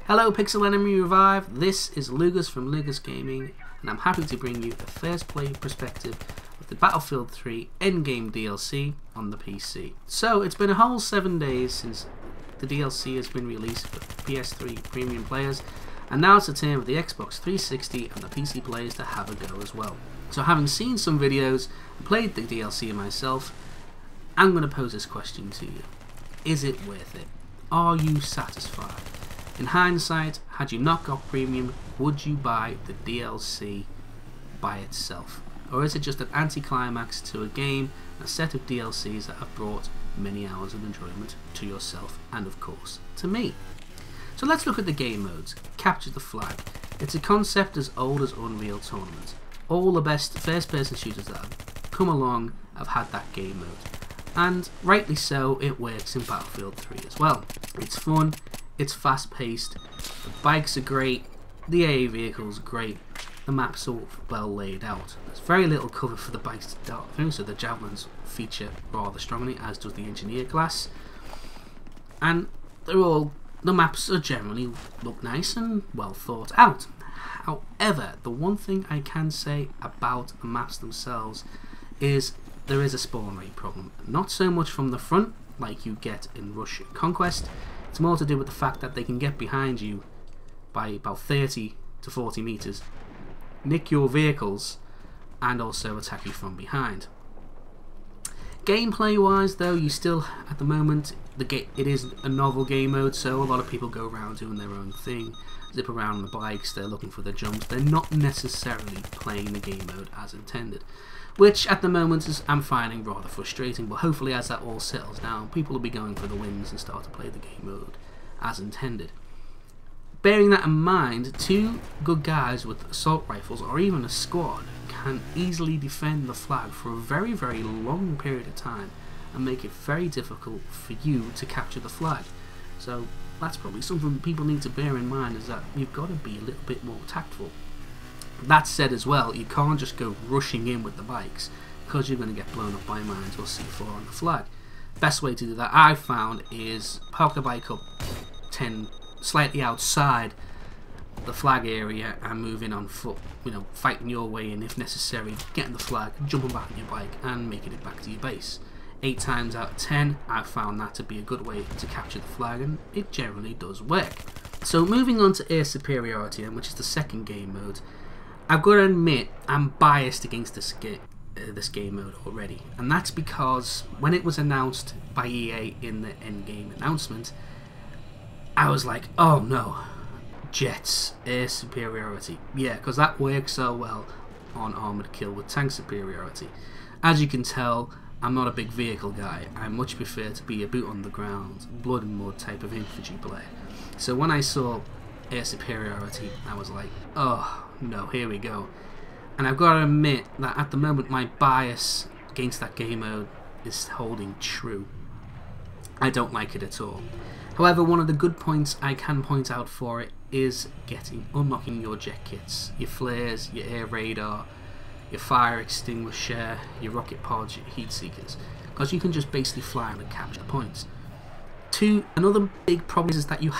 Hello Pixel Enemy Revive, this is Lugas from Lugas Gaming, and I'm happy to bring you a first play perspective of the Battlefield 3 End Game DLC on the PC. So it's been a whole 7 days since the DLC has been released for PS3 premium players, and now it's the turn of the Xbox 360 and the PC players to have a go as well. So having seen some videos and played the DLC myself, I'm going to pose this question to you. Is it worth it? Are you satisfied? In hindsight, had you not got premium, would you buy the DLC by itself? Or is it just an anticlimax to a game, a set of DLCs that have brought many hours of enjoyment to yourself and of course to me? So let's look at the game modes. Capture the flag. It's a concept as old as Unreal Tournament. All the best first person shooters that have come along have had that game mode. And rightly so, it works in Battlefield 3 as well. It's fun, it's fast paced, the bikes are great, the AA vehicles are great, the map's all well laid out. There's very little cover for the bikes to dart through, so the javelins feature rather strongly, as does the engineer class. And the maps are generally look nice and well thought out. However, the one thing I can say about the maps themselves is there is a spawn rate problem. Not so much from the front like you get in Rush and Conquest. It's more to do with the fact that they can get behind you by about 30 to 40 meters, nick your vehicles, and also attack you from behind. Gameplay wise though, you still, at the moment, it is a novel game mode, so a lot of people go around doing their own thing, zip around on the bikes, they're looking for the jumps, they're not necessarily playing the game mode as intended, which at the moment I'm finding rather frustrating, but hopefully as that all settles down, people will be going for the wins and start to play the game mode as intended. Bearing that in mind, two good guys with assault rifles, or even a squad, can easily defend the flag for a very, very long period of time and make it very difficult for you to capture the flag. So that's probably something people need to bear in mind, is that you've got to be a little bit more tactful. That said as well, you can't just go rushing in with the bikes, because you're going to get blown up by mines or C4 on the flag. Best way to do that I've found is park the bike up slightly outside the flag area and move in on foot, fighting your way in if necessary, getting the flag, jumping back on your bike and making it back to your base. 8 times out of 10 I've found that to be a good way to capture the flag, and it generally does work. So moving on to air superiority, which is the second game mode, I've got to admit I'm biased against this game mode already, and that's because when it was announced by EA in the End Game announcement, I was like, oh no, jets, air superiority. Yeah, because that works so well on Armored Kill with tank superiority. As you can tell, I'm not a big vehicle guy. I much prefer to be a boot on the ground, blood and mud type of infantry player. So when I saw air superiority, I was like, oh no, here we go. And I've got to admit that at the moment my bias against that game mode is holding true. I don't like it at all. However, one of the good points I can point out for it is unlocking your jet kits, your flares, your air radar, your fire extinguisher, your rocket pods, your heat seekers, because you can just basically fly and capture points. Another big problem is that you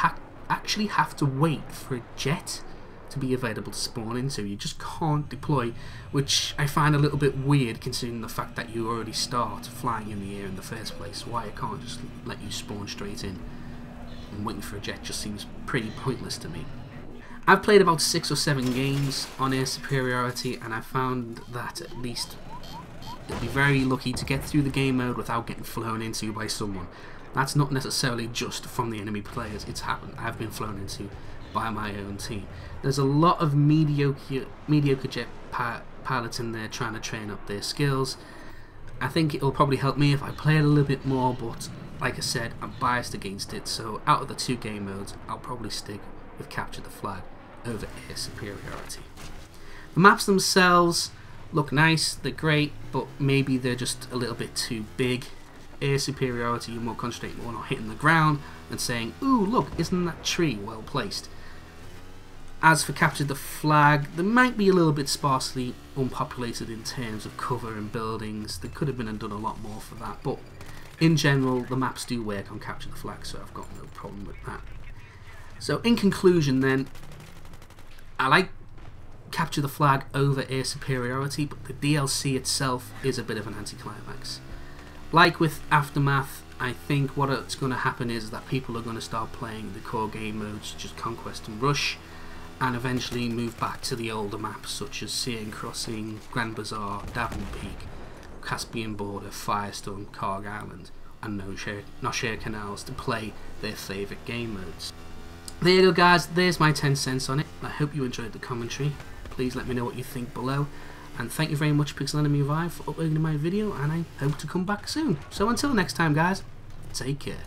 actually have to wait for a jet to be available to spawn into. You just can't deploy, which I find a little bit weird considering the fact that you already start flying in the air in the first place. Why I can't just let you spawn straight in, and waiting for a jet just seems pretty pointless to me. I've played about 6 or 7 games on air superiority, and I found that at least you'll be very lucky to get through the game mode without getting flown into by someone. That's not necessarily just from the enemy players, it's happened. I've been flown into by my own team. There's a lot of mediocre jet pilots in there trying to train up their skills. I think it'll probably help me if I play it a little bit more, but like I said, I'm biased against it, so out of the 2 game modes, I'll probably stick with capture the flag over air superiority. The maps themselves look nice, they're great, but maybe they're just a little bit too big. Air superiority, you're more concentrating on hitting the ground and saying, ooh look, isn't that tree well placed? As for capture the flag, they might be a little bit sparsely unpopulated in terms of cover and buildings. There could have been done a lot more for that, but in general the maps do work on capture the flag, so I've got no problem with that. So in conclusion then, I like Capture the Flag over Air Superiority, but the DLC itself is a bit of an anticlimax. Like with Aftermath, I think what's going to happen is that people are going to start playing the core game modes, such as Conquest and Rush, and eventually move back to the older maps such as Seine Crossing, Grand Bazaar, Davin Peak, Caspian Border, Firestorm, Karg Island, and Nosher Canals to play their favourite game modes. There you go guys, there's my 10 cents on it. I hope you enjoyed the commentary. Please let me know what you think below. And thank you very much Pixel Enemy Vive for uploading my video, and I hope to come back soon. So until next time guys, take care.